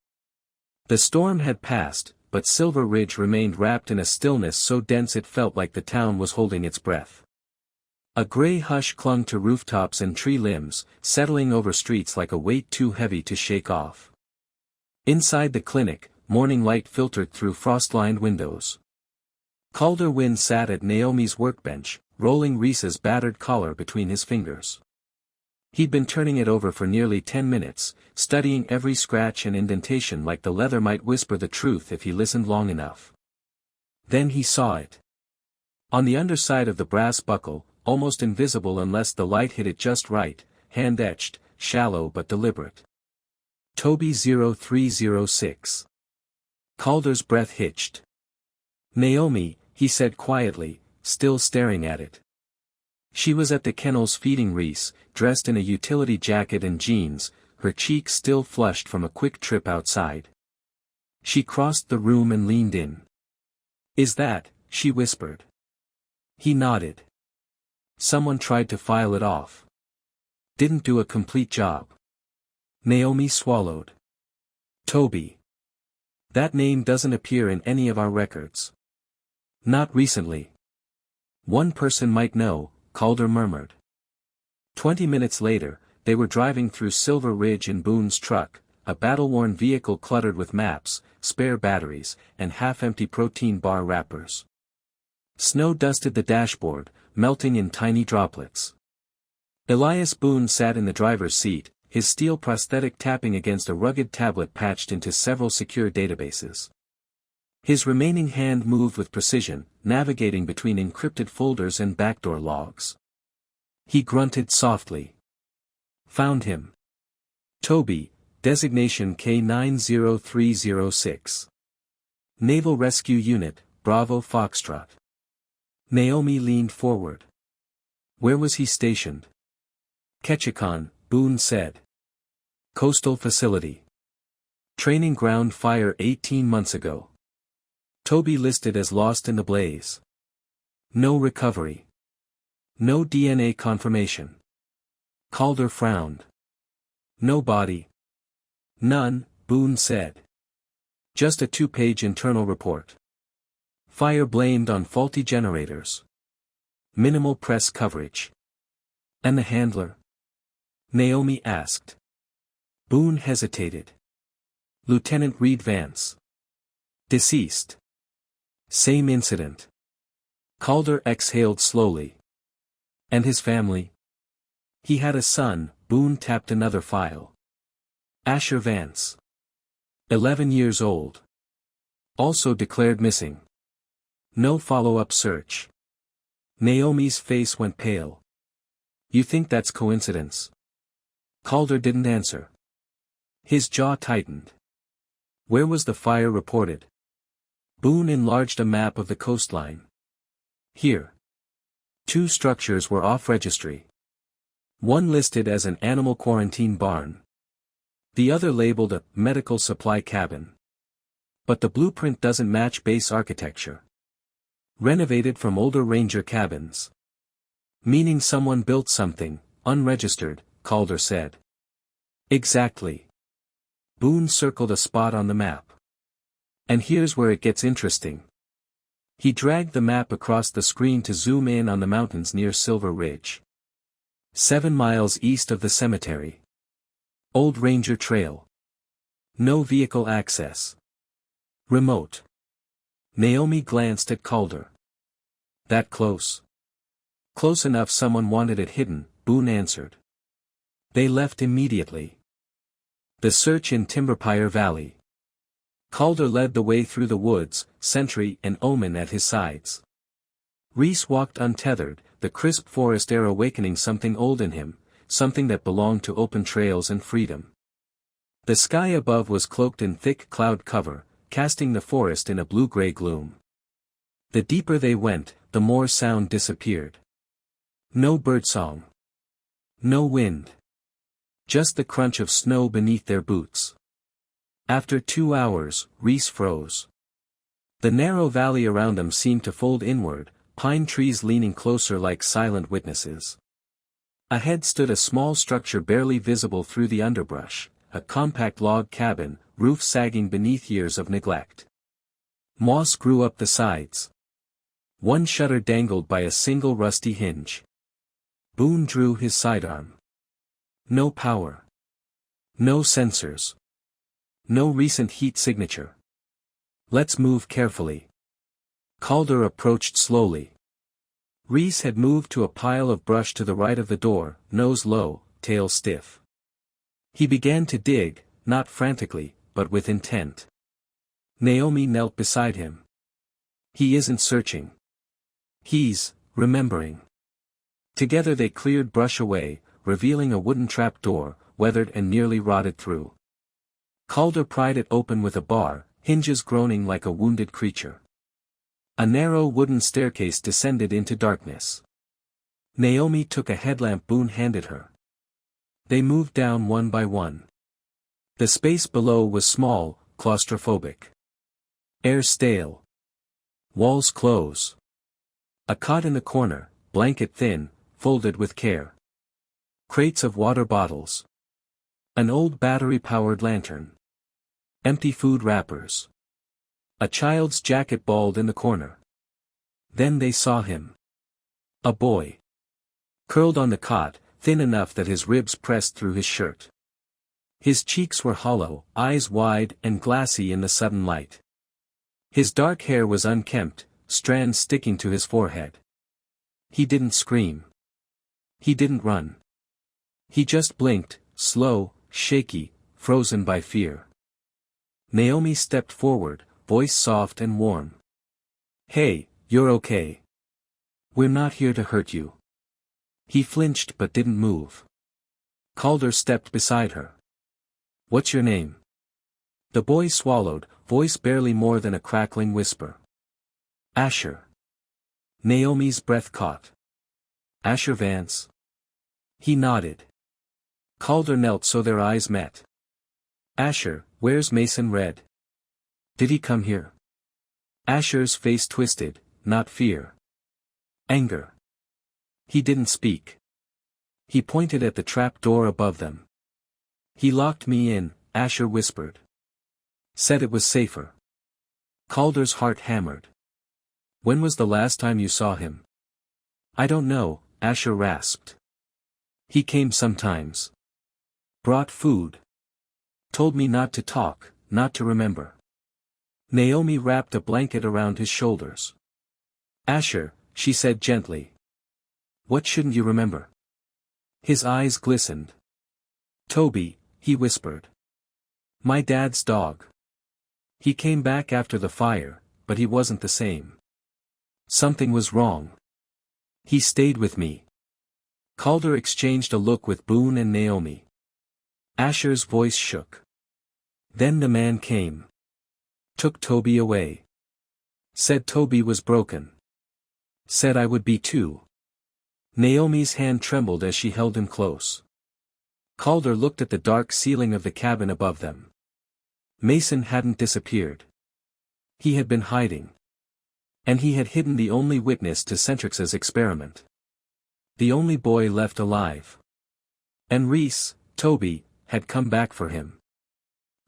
The storm had passed, but Silver Ridge remained wrapped in a stillness so dense it felt like the town was holding its breath. A gray hush clung to rooftops and tree limbs, settling over streets like a weight too heavy to shake off. Inside the clinic, morning light filtered through frost-lined windows. Calder Wyn sat at Naomi's workbench, rolling Reese's battered collar between his fingers. He'd been turning it over for nearly 10 minutes, studying every scratch and indentation like the leather might whisper the truth if he listened long enough. Then he saw it. On the underside of the brass buckle, almost invisible unless the light hit it just right, hand-etched, shallow but deliberate. Toby 0306. Calder's breath hitched. Naomi, he said quietly, still staring at it. She was at the kennels feeding Reese, dressed in a utility jacket and jeans, her cheeks still flushed from a quick trip outside. She crossed the room and leaned in. Is that, she whispered. He nodded. Someone tried to file it off. Didn't do a complete job. Naomi swallowed. Toby. That name doesn't appear in any of our records. Not recently. One person might know, Calder murmured. 20 minutes later, they were driving through Silver Ridge in Boone's truck, a battle-worn vehicle cluttered with maps, spare batteries, and half-empty protein bar wrappers. Snow dusted the dashboard, melting in tiny droplets. Elias Boone sat in the driver's seat, his steel prosthetic tapping against a rugged tablet patched into several secure databases. His remaining hand moved with precision, navigating between encrypted folders and backdoor logs. He grunted softly. Found him. Toby, designation K9’0306. Naval Rescue Unit, Bravo Foxtrot. Naomi leaned forward. Where was he stationed? Ketchikan, Boone said. Coastal facility. Training ground fire 18 months ago. Toby listed as lost in the blaze. No recovery. No DNA confirmation. Calder frowned. No body. None, Boone said. Just a 2-page internal report. Fire blamed on faulty generators. Minimal press coverage. And the handler? Naomi asked. Boone hesitated. Lieutenant Reed Vance. Deceased. Same incident. Calder exhaled slowly. And his family? He had a son, Boone tapped another file. Asher Vance. 11 years old. Also declared missing. No follow-up search. Naomi's face went pale. You think that's coincidence? Calder didn't answer. His jaw tightened. Where was the fire reported? Boone enlarged a map of the coastline. Here. 2 structures were off registry. One listed as an animal quarantine barn. The other labeled a medical supply cabin. But the blueprint doesn't match base architecture. Renovated from older ranger cabins. Meaning someone built something, unregistered, Calder said. Exactly. Boone circled a spot on the map. And here's where it gets interesting. He dragged the map across the screen to zoom in on the mountains near Silver Ridge. 7 miles east of the cemetery. Old Ranger Trail. No vehicle access. Remote. Naomi glanced at Calder. That close? Close enough someone wanted it hidden, Boone answered. They left immediately. The search in Timberpire Valley. Calder led the way through the woods, Sentry and Omen at his sides. Reese walked untethered, the crisp forest air awakening something old in him, something that belonged to open trails and freedom. The sky above was cloaked in thick cloud cover, casting the forest in a blue-gray gloom. The deeper they went, the more sound disappeared. No birdsong. No wind. Just the crunch of snow beneath their boots. After 2 hours, Reese froze. The narrow valley around them seemed to fold inward, pine trees leaning closer like silent witnesses. Ahead stood a small structure barely visible through the underbrush, a compact log cabin, roof sagging beneath years of neglect. Moss grew up the sides. One shutter dangled by a single rusty hinge. Boone drew his sidearm. No power. No sensors. No recent heat signature. Let's move carefully. Calder approached slowly. Reese had moved to a pile of brush to the right of the door, nose low, tail stiff. He began to dig, not frantically, but with intent. Naomi knelt beside him. He isn't searching. He's remembering. Together they cleared brush away, revealing a wooden trapdoor, weathered and nearly rotted through. Calder pried it open with a bar, hinges groaning like a wounded creature. A narrow wooden staircase descended into darkness. Naomi took a headlamp Boone handed her. They moved down one by one. The space below was small, claustrophobic. Air stale. Walls close. A cot in the corner, blanket thin, folded with care. Crates of water bottles. An old battery-powered lantern. Empty food wrappers. A child's jacket balled in the corner. Then they saw him. A boy. Curled on the cot, thin enough that his ribs pressed through his shirt. His cheeks were hollow, eyes wide and glassy in the sudden light. His dark hair was unkempt, strands sticking to his forehead. He didn't scream. He didn't run. He just blinked, slow, shaky, frozen by fear. Naomi stepped forward, voice soft and warm. "Hey, you're okay. We're not here to hurt you." He flinched but didn't move. Calder stepped beside her. "What's your name?" The boy swallowed, voice barely more than a crackling whisper. "Asher." Naomi's breath caught. "Asher Vance?" He nodded. Calder knelt so their eyes met. "Asher, where's Mason Red? Did he come here?" Asher's face twisted, not fear. Anger. He didn't speak. He pointed at the trap door above them. "He locked me in," Asher whispered. "Said it was safer." Calder's heart hammered. "When was the last time you saw him?" "I don't know," Asher rasped. "He came sometimes. Brought food. Told me not to talk, not to remember." Naomi wrapped a blanket around his shoulders. "Asher," she said gently. "What shouldn't you remember?" His eyes glistened. "Toby," he whispered. "My dad's dog. He came back after the fire, but he wasn't the same. Something was wrong. He stayed with me." Calder exchanged a look with Boone and Naomi. Asher's voice shook. "Then the man came. Took Toby away. Said Toby was broken. Said I would be too." Naomi's hand trembled as she held him close. Calder looked at the dark ceiling of the cabin above them. Mason hadn't disappeared. He had been hiding. And he had hidden the only witness to Centrix's experiment. The only boy left alive. And Reese, Toby, had come back for him.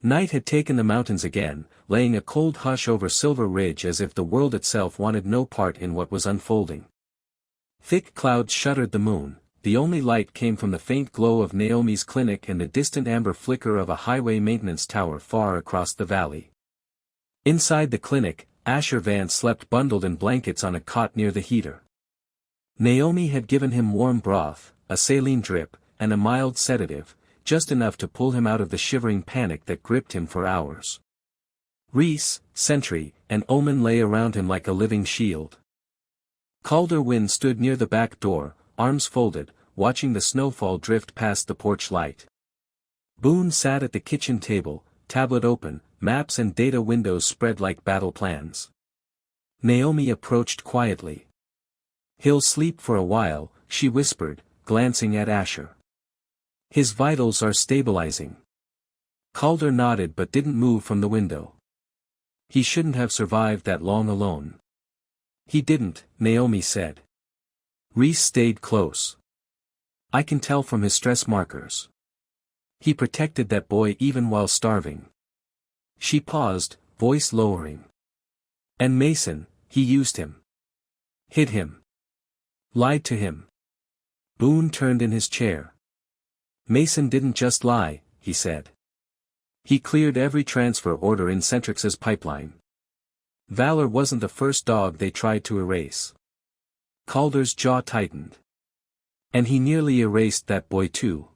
Night had taken the mountains again, laying a cold hush over Silver Ridge as if the world itself wanted no part in what was unfolding. Thick clouds shuttered the moon, the only light came from the faint glow of Naomi's clinic and the distant amber flicker of a highway maintenance tower far across the valley. Inside the clinic, Asher Vance slept bundled in blankets on a cot near the heater. Naomi had given him warm broth, a saline drip, and a mild sedative, just enough to pull him out of the shivering panic that gripped him for hours. Reese, Sentry, and Omen lay around him like a living shield. Calder Wyn stood near the back door, arms folded, watching the snowfall drift past the porch light. Boone sat at the kitchen table, tablet open, maps and data windows spread like battle plans. Naomi approached quietly. "He'll sleep for a while," she whispered, glancing at Asher. "His vitals are stabilizing." Calder nodded but didn't move from the window. "He shouldn't have survived that long alone." "He didn't," Naomi said. Reese stayed close. "I can tell from his stress markers. He protected that boy even while starving." She paused, voice lowering. "And Mason, he used him. Hid him. Lied to him." Boone turned in his chair. "Mason didn't just lie," he said. "He cleared every transfer order in Centrix's pipeline. Valor wasn't the first dog they tried to erase." Calder's jaw tightened. "And he nearly erased that boy too."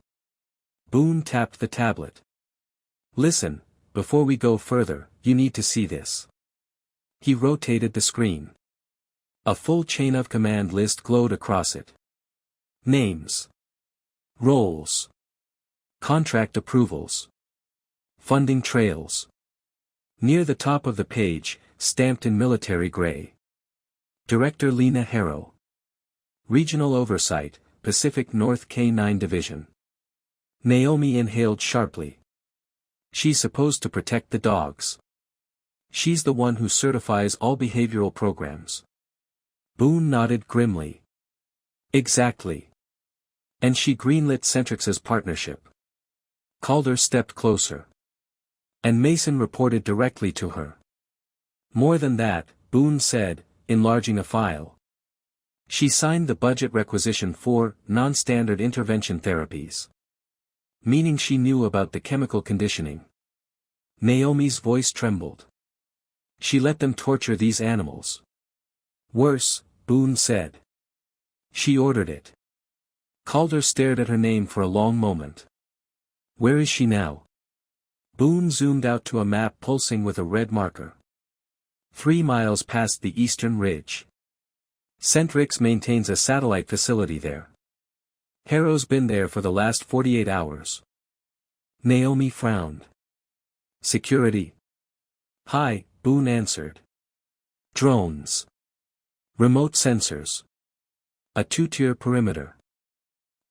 Boone tapped the tablet. "Listen, before we go further, you need to see this." He rotated the screen. A full chain of command list glowed across it. Names. Roles. Contract approvals. Funding trails. Near the top of the page, stamped in military gray. Director Lena Harrow. Regional Oversight, Pacific North K9 Division. Naomi inhaled sharply. She's supposed to protect the dogs. She's the one who certifies all behavioral programs. Boone nodded grimly. Exactly. And she greenlit Centrix's partnership. Calder stepped closer. And Mason reported directly to her. More than that, Boone said, enlarging a file. She signed the budget requisition for non-standard intervention therapies. Meaning she knew about the chemical conditioning. Naomi's voice trembled. She let them torture these animals. Worse, Boone said. She ordered it. Calder stared at her name for a long moment. Where is she now? Boone zoomed out to a map pulsing with a red marker. 3 miles past the eastern ridge. Centrix maintains a satellite facility there. Harrow's been there for the last 48 hours. Naomi frowned. Security? Hi, Boone answered. Drones. Remote sensors. A 2-tier perimeter.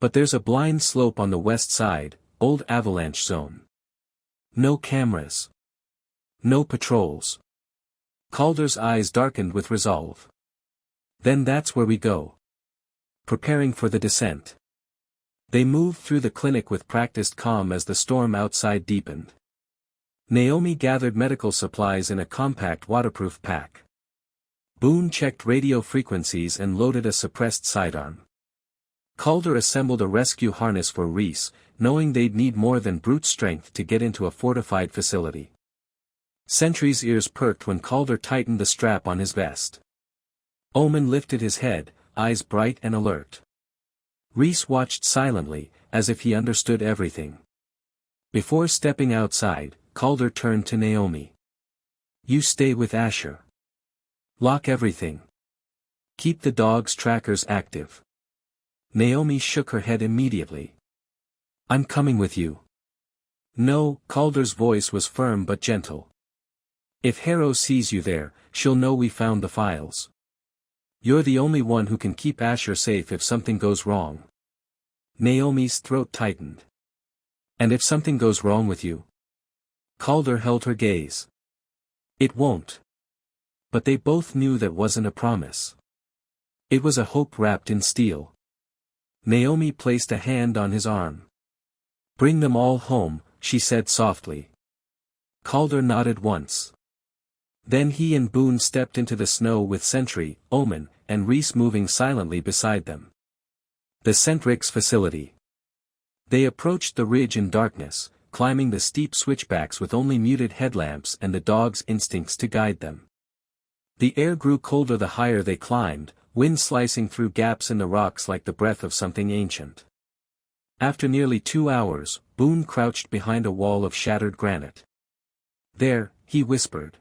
But there's a blind slope on the west side, old avalanche zone. No cameras. No patrols. Calder's eyes darkened with resolve. Then that's where we go. Preparing for the descent. They moved through the clinic with practiced calm as the storm outside deepened. Naomi gathered medical supplies in a compact waterproof pack. Boone checked radio frequencies and loaded a suppressed sidearm. Calder assembled a rescue harness for Reese, knowing they'd need more than brute strength to get into a fortified facility. Sentry's ears perked when Calder tightened the strap on his vest. Omen lifted his head, eyes bright and alert. Reese watched silently, as if he understood everything. Before stepping outside, Calder turned to Naomi. You stay with Asher. Lock everything. Keep the dog's trackers active. Naomi shook her head immediately. I'm coming with you. No, Calder's voice was firm but gentle. If Harrow sees you there, she'll know we found the files. You're the only one who can keep Asher safe if something goes wrong. Naomi's throat tightened. And if something goes wrong with you? Calder held her gaze. It won't. But they both knew that wasn't a promise. It was a hope wrapped in steel. Naomi placed a hand on his arm. Bring them all home, she said softly. Calder nodded once. Then he and Boone stepped into the snow with Sentry, Omen, and Reese moving silently beside them. The Centrix facility. They approached the ridge in darkness, climbing the steep switchbacks with only muted headlamps and the dog's instincts to guide them. The air grew colder the higher they climbed, wind slicing through gaps in the rocks like the breath of something ancient. After nearly 2 hours, Boone crouched behind a wall of shattered granite. There, he whispered.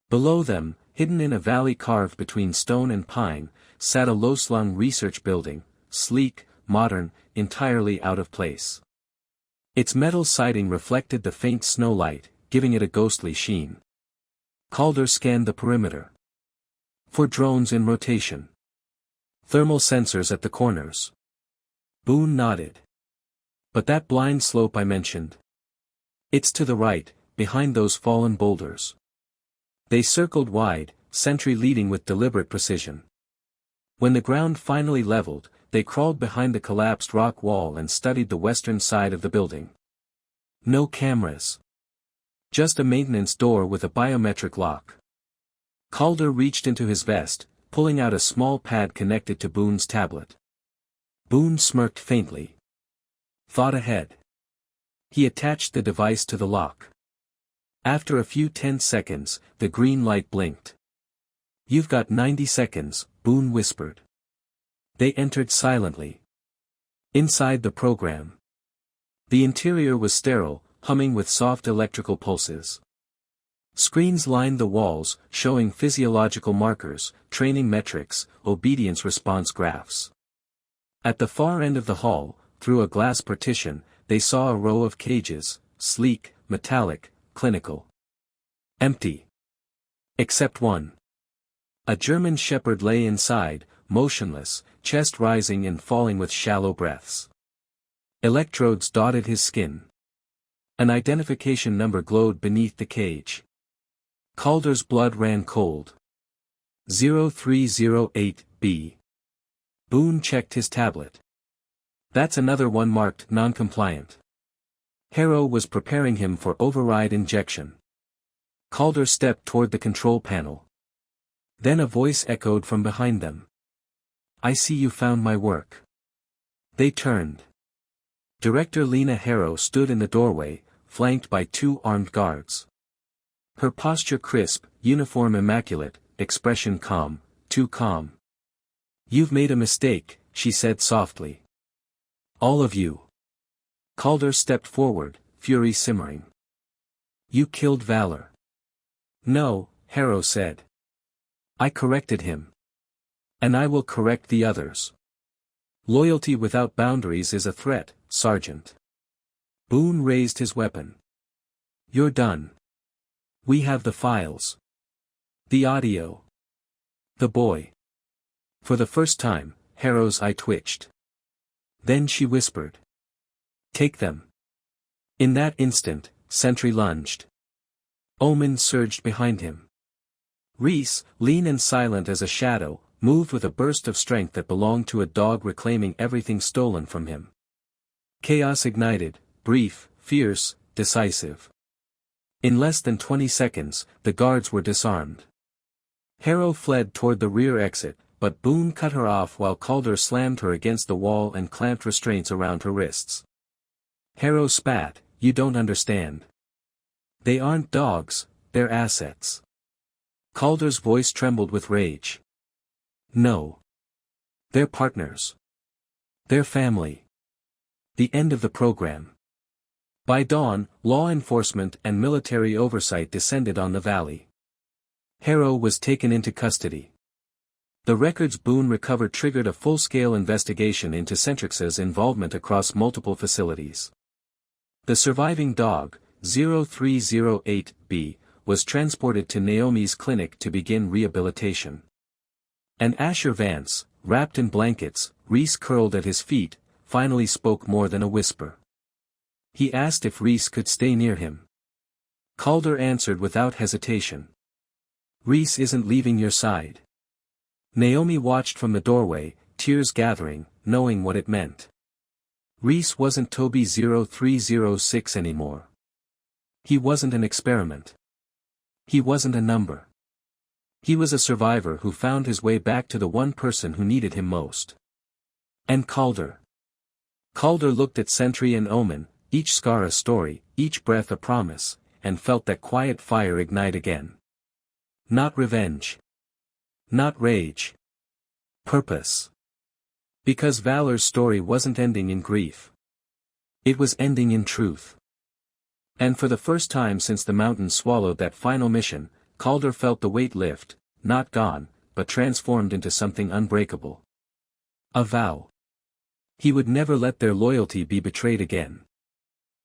Below them, hidden in a valley carved between stone and pine, sat a low-slung research building, sleek, modern, entirely out of place. Its metal siding reflected the faint snow light, giving it a ghostly sheen. Calder scanned the perimeter. For drones in rotation. Thermal sensors at the corners. Boone nodded. But that blind slope I mentioned? It's to the right, behind those fallen boulders. They circled wide, Sentry leading with deliberate precision. When the ground finally leveled, they crawled behind the collapsed rock wall and studied the western side of the building. No cameras. Just a maintenance door with a biometric lock. Calder reached into his vest, pulling out a small pad connected to Boone's tablet. Boone smirked faintly. Thought ahead. He attached the device to the lock. After a few tense seconds, the green light blinked. You've got 90 seconds, Boone whispered. They entered silently. Inside the program. The interior was sterile, humming with soft electrical pulses. Screens lined the walls, showing physiological markers, training metrics, obedience response graphs. At the far end of the hall, through a glass partition, they saw a row of cages, sleek, metallic, clinical. Empty. Except one. A German shepherd lay inside, motionless, chest rising and falling with shallow breaths. Electrodes dotted his skin. An identification number glowed beneath the cage. Calder's blood ran cold. 0308B. Boone checked his tablet. That's another one marked non-compliant. Harrow was preparing him for override injection. Calder stepped toward the control panel. Then a voice echoed from behind them. "I see you found my work." They turned. Director Lena Harrow stood in the doorway, flanked by 2 armed guards. Her posture crisp, uniform immaculate, expression calm, too calm. "You've made a mistake," she said softly. "All of you." Calder stepped forward, fury simmering. "You killed Valor." "No," Harrow said. "I corrected him. And I will correct the others. Loyalty without boundaries is a threat, Sergeant." Boone raised his weapon. "You're done. We have the files. The audio. The boy." For the first time, Harrow's eye twitched. Then she whispered. "Take them." In that instant, Sentry lunged. Omen surged behind him. Reese, lean and silent as a shadow, moved with a burst of strength that belonged to a dog reclaiming everything stolen from him. Chaos ignited, brief, fierce, decisive. In less than 20 seconds, the guards were disarmed. Harrow fled toward the rear exit, but Boone cut her off while Calder slammed her against the wall and clamped restraints around her wrists. Harrow spat, "You don't understand. They aren't dogs, they're assets." Calder's voice trembled with rage. "No. They're partners. They're family. The end of the program." By dawn, law enforcement and military oversight descended on the valley. Harrow was taken into custody. The records Boone recovered triggered a full-scale investigation into Centrix's involvement across multiple facilities. The surviving dog, 0308B, was transported to Naomi's clinic to begin rehabilitation. And Asher Vance, wrapped in blankets, Reese curled at his feet, finally spoke more than a whisper. He asked if Reese could stay near him. Calder answered without hesitation. "Reese isn't leaving your side." Naomi watched from the doorway, tears gathering, knowing what it meant. Reese wasn't Toby 0306 anymore. He wasn't an experiment. He wasn't a number. He was a survivor who found his way back to the one person who needed him most. And Calder. Calder looked at Sentry and Omen, each scar a story, each breath a promise, and felt that quiet fire ignite again. Not revenge. Not rage. Purpose. Because Valor's story wasn't ending in grief. It was ending in truth. And for the first time since the mountain swallowed that final mission, Calder felt the weight lift, not gone, but transformed into something unbreakable. A vow. He would never let their loyalty be betrayed again.